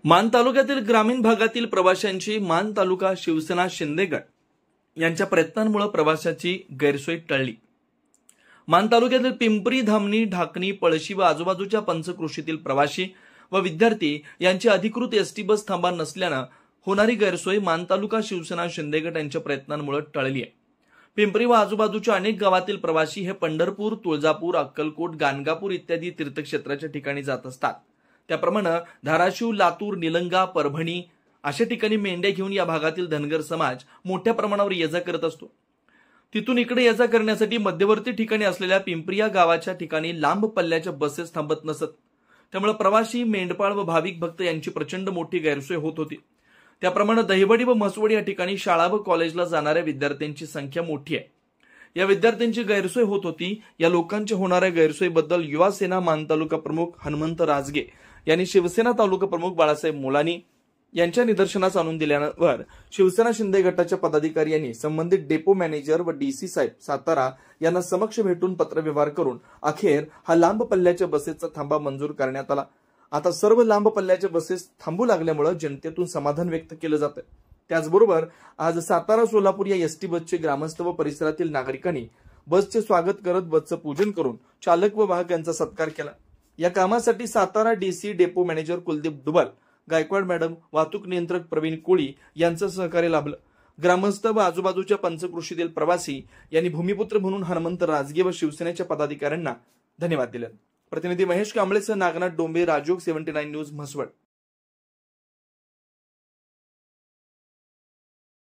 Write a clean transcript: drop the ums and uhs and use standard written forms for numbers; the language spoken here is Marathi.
मान तालुक्यातील ग्रामीण भागातील प्रवाशांची मान तालुका शिवसेना शिंदे गट यांच्या प्रयत्नांमुळे प्रवाशाची गैरसोय टळली। मान तालुक्यातील पिंपरी, धामणी, ढाकणी, पळशी व आजूबाजूच्या पंचक्रोशीतील प्रवासी व विद्यार्थी यांची अधिकृत एसटी बस थांबा नसल्याने होणारी गैरसोय मान तालुका शिवसेना शिंदे गट यांच्या प्रयत्नांमुळे टळली आहे। पिंपरी व आजूबाजूच्या अनेक गावातील प्रवासी हे पंढरपूर, तुळजापूर, अक्कलकोट, गाणगापूर इत्यादी तीर्थक्षेत्राच्या ठिकाणी जात असतात। त्याप्रमाणे धाराशिव, लातूर, निलंगा, परभणी अशा ठिकाणी मेंढ्या घेऊन या भागातील धनगर समाज मोठ्या प्रमाणावर ये-जा करत असतो। तिथून इकडे ये-जा करण्यासाठी मध्यवर्ती ठिकाणी असलेल्या पिंपरी या गावाच्या ठिकाणी लांब पल्ल्याच्या बसेस थांबत नसत। त्यामुळे प्रवासी, मेंढपाळ व भाविक भक्त यांची प्रचंड मोठी गैरसोय होत होती। त्याप्रमाणे दहिवडी व म्हसवडी या ठिकाणी शाळा व कॉलेजला जाणाऱ्या विद्यार्थ्यांची संख्या मोठी आहे। या विद्यार्थ्यांची गैरसोय होत होती। या लोकांच्या होणाऱ्या गैरसोयीबद्दल युवा सेना मान तालुका प्रमुख हनुमंत राजगे यांनी शिवसेना तालुका प्रमुख बाळासाहेब मोलानी यांच्या निदर्शनास आणून दिल्यावर शिवसेना शिंदे गटाच्या पदाधिकारी यांनी संबंधित डेपो मॅनेजर व डीसी साहेब सातारा यांना समक्ष भेटून पत्रव्यवहार करून अखेर हा लांब पल्ल्याच्या बसेसचा थांबा मंजूर करण्यात आला। आता सर्व लांब पल्ल्याच्या बसेस थांबू लागल्यामुळे जनतेतून समाधान व्यक्त केलं जातं। त्याचबरोबर आज सातारा, सोलापूर या एसटी बसचे ग्रामस्थ व परिसरातील नागरिकांनी बसचे स्वागत करत बसचं पूजन करून चालक व वाहक यांचा सत्कार केला। या कामासाठी Satara DC, depot manager Kuldeep Dubal, Gaikwad madam, वाहतूक नियंत्रक प्रवीण कोळी यांचं सहकार्य लाभलं। ग्रामस्थ व आजूबाजूच्या पंचक्रोशीतील प्रवासी यांनी भूमिपुत्र म्हणून हनुमंत राजगे व शिवसेनेच्या पदाधिकाऱ्यांना धन्यवाद दिले। प्रतिनिधी महेश कांबळेसह नागनाथ डोंबे, राजयोग 79 न्यूज, म्हसवड।